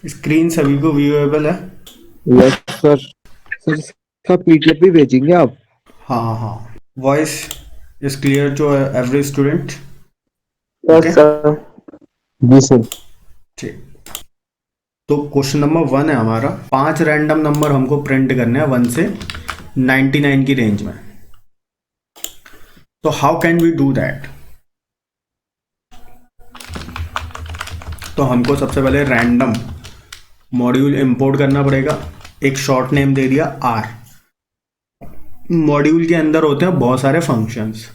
Screen सभी को viewable है? Yes sir. सर इसका पीडीएफ भी भेजेंगे आप? हाँ हाँ, voice is clear to every student? Yes okay, sir. जी सर। ठीक। तो क्वेश्चन नंबर 1 है हमारा, 5 रैंडम नंबर हमको प्रिंट करने हैं 1 से 99 की रेंज में। तो how can we do that? तो हमको सबसे पहले रैंडम मॉड्यूल इंपोर्ट करना पड़ेगा। एक शॉर्ट नेम दे दिया आर। मॉड्यूल के अंदर होते हैं बहुत सारे फंक्शंस,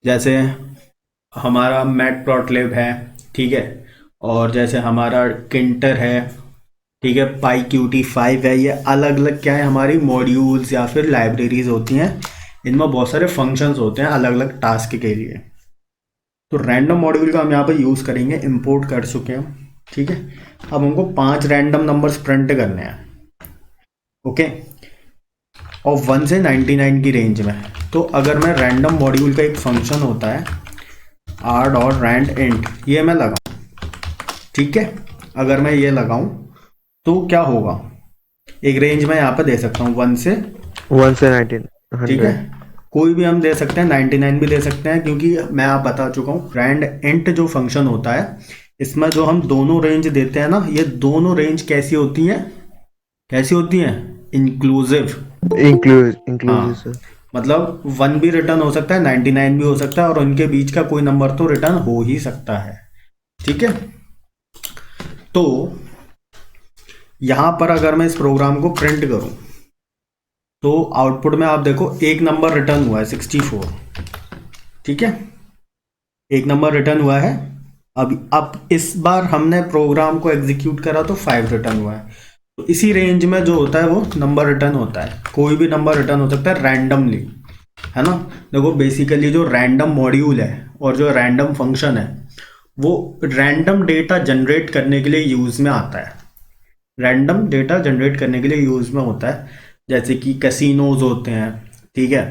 जैसे हमारा मैटप्लॉटलिब है, ठीक है, और जैसे हमारा किंटर है, ठीक है, पाई क्यूटी 5 है। ये अलग अलग क्या है, हमारी मॉड्यूल्स या फिर लाइब्रेरीज होती हैं। इनमें बहुत सारे फंक्शंस होते हैं अलग अलग टास्क के लिए। तो रैंडम मॉड्यूल का हम यहाँ पर यूज़ करेंगे, इंपोर्ट कर चुके हैं हम, ठीक है। अब हमको 5 रैंडम नंबर्स प्रिंट करने हैं, ओके, और 1 से 99 की रेंज में। तो अगर मैं रैंडम मॉड्यूल का एक फंक्शन होता है आर डॉट रैंड इंट, ये मैं लगाऊँ, ठीक है, अगर मैं ये लगाऊँ तो क्या होगा, एक रेंज में यहाँ पे दे सकता हूँ 1 से, 1 से 19 ठीक है, 100। कोई भी हम दे सकते हैं, 99 भी दे सकते हैं, क्योंकि मैं आप बता चुका हूँ रैंड इंट जो फंक्शन होता है, इसमें जो हम दोनों रेंज देते हैं ना, ये दोनों रेंज कैसी होती हैं, कैसी होती हैं, इंक्लूसिव। इंक्लूसिव हाँ, सर। मतलब 1 भी रिटर्न हो सकता है, 99 भी हो सकता है, और उनके बीच का कोई नंबर तो रिटर्न हो ही सकता है, ठीक है। तो यहां पर अगर मैं इस प्रोग्राम को प्रिंट करूं, तो आउटपुट में आप देखो एक नंबर रिटर्न हुआ है 64, ठीक है, एक नंबर रिटर्न हुआ है। अब इस बार हमने प्रोग्राम को एग्जीक्यूट करा तो 5 रिटर्न हुआ है। तो इसी रेंज में जो होता है वो नंबर रिटर्न होता है, कोई भी नंबर रिटर्न हो सकता है रैंडमली, है ना। देखो बेसिकली जो रैंडम मॉड्यूल है और जो रैंडम फंक्शन है, वो रैंडम डेटा जनरेट करने के लिए यूज में आता है, रैंडम डेटा जनरेट करने के लिए यूज में होता है। जैसे कि कैसीनोज होते हैं, ठीक है,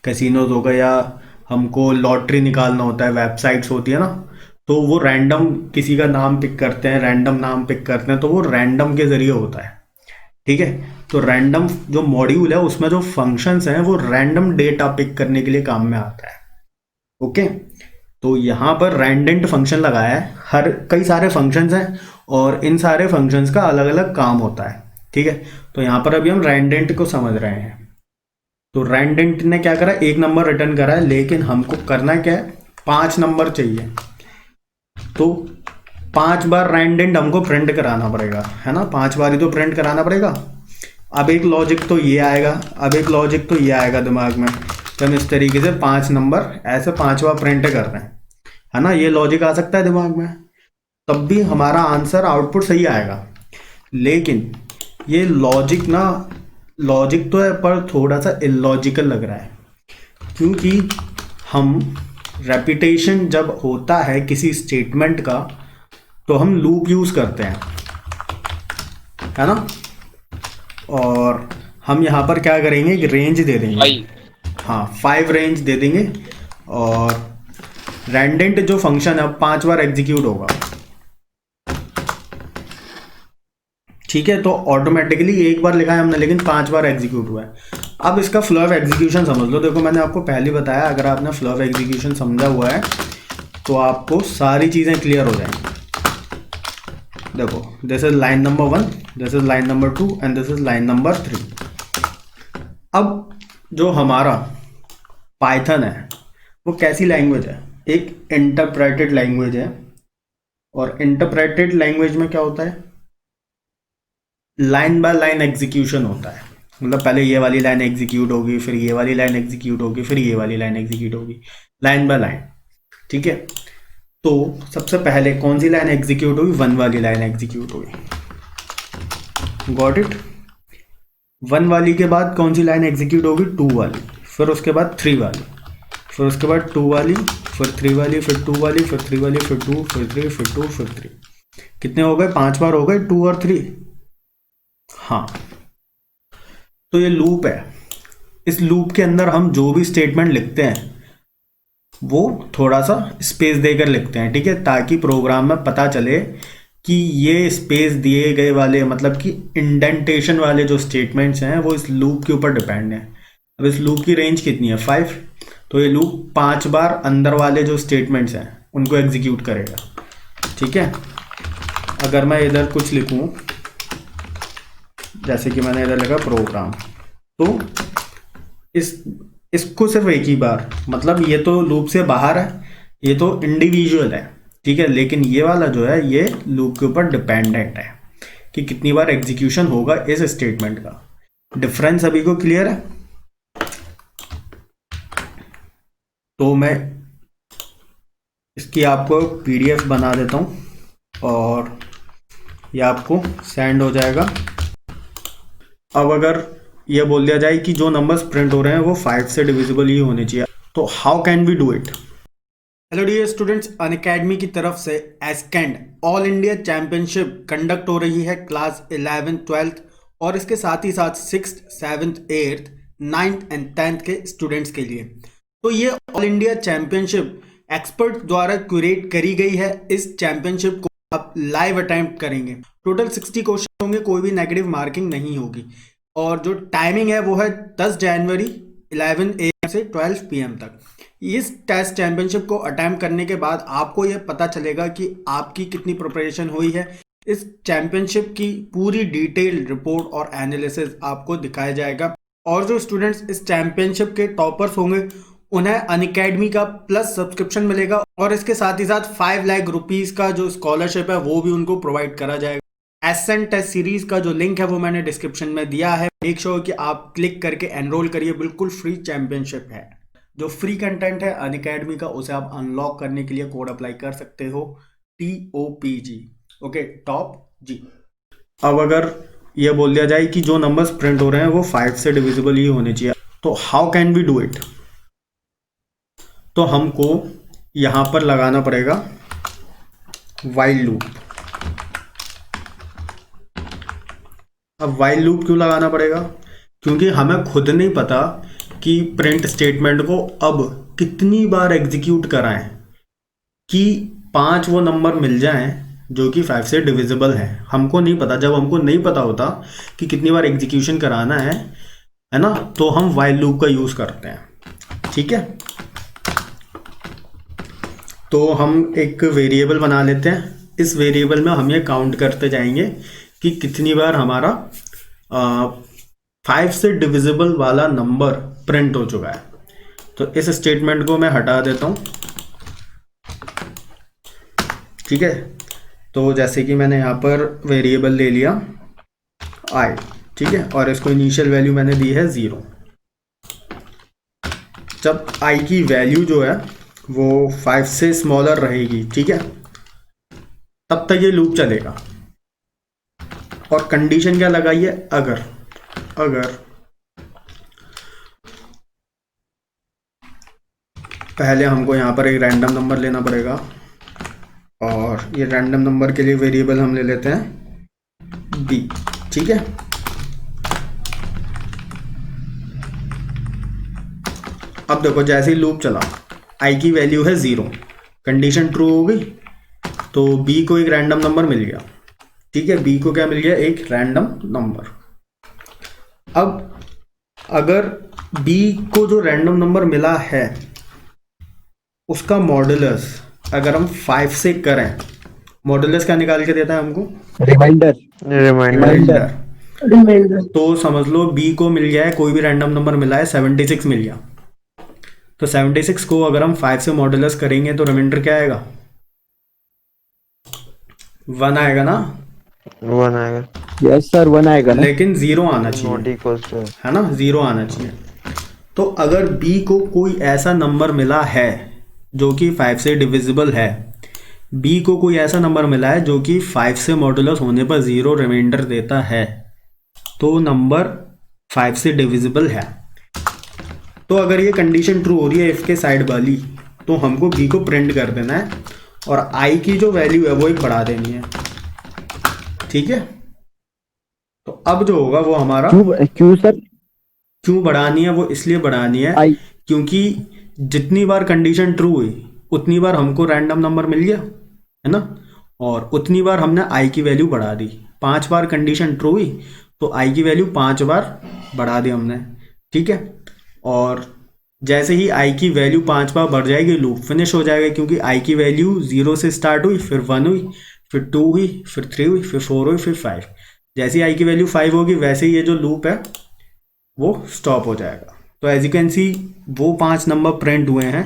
कैसीनोज हो गया, या हमको लॉटरी निकालना होता है, वेबसाइट्स होती है ना, तो वो रैंडम किसी का नाम पिक करते हैं, रैंडम नाम पिक करते हैं, तो वो रैंडम के जरिए होता है, ठीक है। तो रैंडम जो मॉड्यूल है उसमें जो फंक्शंस हैं वो रैंडम डेटा पिक करने के लिए काम में आता है, ओके। तो यहाँ पर रैंडेंट फंक्शन लगाया है, हर कई सारे फंक्शंस हैं और इन सारे फंक्शंस का अलग अलग काम होता है, ठीक है। तो यहाँ पर अभी हम रैंडेंट को समझ रहे हैं। तो रैंडेंट ने क्या करा, एक नंबर रिटर्न करा है, लेकिन हमको करना क्या है, 5 नंबर चाहिए। तो 5 बार रैंडेंट हमको प्रिंट कराना पड़ेगा, है ना, 5 बार ही तो प्रिंट कराना पड़ेगा। अब एक लॉजिक तो ये आएगा, अब एक लॉजिक तो ये आएगा दिमाग में कि हम इस तरीके से 5 नंबर ऐसे 5 बार प्रिंट कर रहे हैं, है ना, ये लॉजिक आ सकता है दिमाग में, तब भी हमारा आंसर आउटपुट सही आएगा। लेकिन ये लॉजिक ना, लॉजिक तो है पर थोड़ा सा इलॉजिकल लग रहा है, क्योंकि हम रेपिटेशन जब होता है किसी स्टेटमेंट का, तो हम लूप यूज करते हैं, है ना। और हम यहाँ पर क्या करेंगे, एक रेंज दे देंगे, भाई। हाँ 5 रेंज दे देंगे, और रैंडेंट जो फंक्शन है 5 बार एग्जीक्यूट होगा, ठीक है। तो ऑटोमेटिकली एक बार लिखा है हमने, लेकिन 5 बार एग्जीक्यूट हुआ है। अब इसका फ्लो ऑफ एग्जीक्यूशन समझ लो। देखो मैंने आपको पहले बताया, अगर आपने फ्लो ऑफ एग्जीक्यूशन समझा हुआ है तो आपको सारी चीज़ें क्लियर हो जाएंगी। देखो, this is line number 1, this is line number 2 and this is line number 3। अब जो हमारा पाइथन है वो कैसी लैंग्वेज है, एक इंटरप्रेटेड लैंग्वेज है। और इंटरप्रेटेड लैंग्वेज में क्या होता है, लाइन बाय लाइन एग्जीक्यूशन होता है। मतलब पहले ये वाली लाइन एग्जीक्यूट होगी, फिर ये वाली लाइन एग्जीक्यूट होगी, फिर ये वाली लाइन एग्जीक्यूट होगी, लाइन बाय लाइन, ठीक है। तो सबसे पहले कौन सी लाइन एग्जीक्यूट होगी, 1 वाली लाइन एग्जीक्यूट होगी, गॉट इट। 1 वाली के बाद कौन सी लाइन एग्जीक्यूट होगी, 2 वाली, फिर उसके बाद 3 वाली, फिर उसके बाद 2 वाली, फिर 3 वाली, फिर 2 वाली, फिर 3 वाली, फिर 2, फिर 3, फिर 2, फिर 3। कितने हो गए, 5 बार हो गए 2 और 3, हाँ। तो ये लूप है, इस लूप के अंदर हम जो भी स्टेटमेंट लिखते हैं वो थोड़ा सा स्पेस देकर लिखते हैं, ठीक है, ताकि प्रोग्राम में पता चले कि ये स्पेस दिए गए वाले मतलब कि इंडेंटेशन वाले जो स्टेटमेंट्स हैं वो इस लूप के ऊपर डिपेंड हैं। अब इस लूप की रेंज कितनी है 5, तो ये लूप 5 बार अंदर वाले जो स्टेटमेंट्स हैं उनको एग्जीक्यूट करेगा। ठीक है, अगर मैं इधर कुछ लिखूं जैसे कि मैंने इधर लिखा प्रोग्राम, तो इसको सिर्फ एक ही बार, मतलब ये तो लूप से बाहर है, ये तो इंडिविजुअल है। ठीक है, लेकिन ये वाला जो है ये लूप के ऊपर डिपेंडेंट है कि कितनी बार एग्जीक्यूशन होगा इस स्टेटमेंट का। डिफरेंस अभी को क्लियर है? तो मैं इसकी आपको पीडीएफ बना देता हूं और ये आपको सेंड हो जाएगा। अब अगर ये बोल दिया जाए कि जो नंबर्स प्रिंट हो रहे हैं वो 5 से डिविजिबल ही होने चाहिए, तो how can we do it? Hello dear students, Unacademy की तरफ से ascend all India championship conduct हो रही है क्लास 11, 12 और इसके साथ ही साथ 6th, 7th, 8th, 9th and 10th के स्टूडेंट्स के लिए। तो ये ऑल इंडिया चैंपियनशिप एक्सपर्ट द्वारा क्यूरेट करी गई है। इस चैंपियनशिप को आप लाइव अटेम्प्ट करेंगे। टोटल 60 क्वेश्चन होंगे, कोई भी नेगेटिव मार्किंग नहीं होगी और जो टाइमिंग है वो है 10 जनवरी 11 AM से 12 PM तक। इस टेस्ट चैंपियनशिप को अटेम्प्ट करने के बाद आपको यह पता चलेगा कि आपकी कितनी प्रिपरेशन हुई है। इस चैंपियनशिप की पूरी डिटेल रिपोर्ट और एनालिसिस आपको दिखाया जाएगा और जो स्टूडेंट्स इस चैंपियनशिप के टॉपर्स होंगे उन्हें अनअकैडमी का प्लस सब्सक्रिप्शन मिलेगा और इसके साथ ही साथ 5 लाख रुपीस का जो स्कॉलरशिप है वो भी उनको प्रोवाइड करा जाएगा। एसेंट टेस्ट सीरीज का जो लिंक है वो मैंने डिस्क्रिप्शन में दिया है। मेक श्योर कि आप क्लिक करके एनरोल करिए, बिल्कुल फ्री चैंपियनशिप है। जो फ्री कंटेंट है अनअकैडमी का उसे आप अनलॉक करने के लिए कोड अप्लाई कर सकते हो TOPG, ओके, टॉप जी। अब अगर ये बोल दिया जाए कि जो नंबर्स प्रिंट हो रहे हैं वो 5 से डिविजिबल ही होने चाहिए, तो how can we do it? तो हमको यहां पर लगाना पड़ेगा व्हाइल लूप। अब व्हाइल लूप क्यों लगाना पड़ेगा? क्योंकि हमें खुद नहीं पता कि प्रिंट स्टेटमेंट को अब कितनी बार एग्जीक्यूट कराएं कि 5 वो नंबर मिल जाएं जो कि 5 से डिविजिबल है। हमको नहीं पता। जब हमको नहीं पता होता कि कितनी बार एग्जीक्यूशन कराना है ना, तो हम व्हाइल लूप का यूज करते हैं। ठीक है, तो हम एक वेरिएबल बना लेते हैं। इस वेरिएबल में हम ये काउंट करते जाएंगे कि कितनी बार हमारा 5 से डिविजिबल वाला नंबर प्रिंट हो चुका है। तो इस स्टेटमेंट को मैं हटा देता हूं। ठीक है, तो जैसे कि मैंने यहां पर वेरिएबल ले लिया i, ठीक है, और इसको इनिशियल वैल्यू मैंने दी है 0। जब i की वैल्यू जो है वो 5 से स्मॉलर रहेगी, ठीक है, तब तक ये लूप चलेगा। और कंडीशन क्या लगाई है? अगर पहले हमको यहाँ पर एक रैंडम नंबर लेना पड़ेगा और ये रैंडम नंबर के लिए वेरिएबल हम ले लेते हैं b। ठीक है, अब देखो जैसे ही लूप चला i की वैल्यू है 0, कंडीशन ट्रू हो गई, तो b को एक रैंडम नंबर मिल गया। ठीक है, b को क्या मिल गया? एक रैंडम नंबर। अब अगर b को जो रैंडम नंबर मिला है उसका मॉडुलस अगर हम 5 से करें, मॉडुलस क्या निकाल के देता है हमको? रिमाइंडर। तो समझ लो b को मिल गया है, कोई भी रैंडम नंबर मिला है 76 मिल गया, तो 76 को अगर हम 5 से मॉडुलस करेंगे तो रिमाइंडर क्या आएगा? 1 आएगा ना? 1 आएगा। यस सर, 1 आएगा ना? लेकिन 0 आना नॉट चाहिए, इक्वल्स टू, है ना? 0 आना चाहिए। तो अगर b को कोई ऐसा नंबर मिला है जो कि 5 से डिविजिबल है, b को कोई ऐसा नंबर मिला है जो कि 5 से मॉडुलस होने पर 0 रिमाइंडर देता है, तो नंबर 5 से डिविजिबल है। तो अगर ये कंडीशन ट्रू हो रही है इफ के साइड वाली, तो हमको b को प्रिंट कर देना है और i की जो वैल्यू है वो एक बढ़ा देनी है। ठीक है, तो अब जो होगा वो हमारा क्यों सर? क्यों बढ़ानी है? वो इसलिए बढ़ानी है आई क्योंकि जितनी बार कंडीशन ट्रू हुई उतनी बार हमको रैंडम नंबर मिल गया, है ना, और उतनी बार हमने आई की वैल्यू बढ़ा दी। 5 बार कंडीशन ट्रू हुई तो आई की वैल्यू 5 बार बढ़ा दी हमने, ठीक है। और जैसे ही आई की वैल्यू 5 बार बढ़ जाएगी लूप फिनिश हो जाएगा, क्योंकि आई की वैल्यू 0 से स्टार्ट हुई, फिर 1 हुई, फिर 2 हुई, फिर 3 हुई, फिर 4 हुई, फिर 5। जैसे ही आई की वैल्यू 5 होगी वैसे ही ये जो लूप है वो स्टॉप हो जाएगा। तो एज यू कैन सी वो 5 नंबर प्रिंट हुए हैं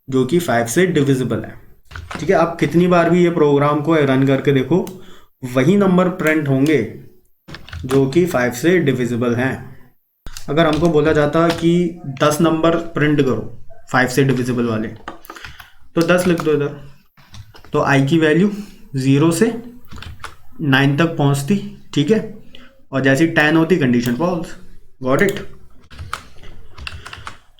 जो कि 5 से डिविजिबल है, ठीक है। आप कितनी बार भी ये प्रोग्राम को रन करके देखो, वही नंबर प्रिंट होंगे जो कि 5 से डिविजिबल हैं। अगर हमको बोला जाता कि 10 नंबर प्रिंट करो 5 से डिविजिबल वाले, तो 10 लिख दो इधर, तो आई की वैल्यू 0 से 9 तक पहुंचती, ठीक है। और जैसी 10 होती कंडीशन फॉल्स। Got it.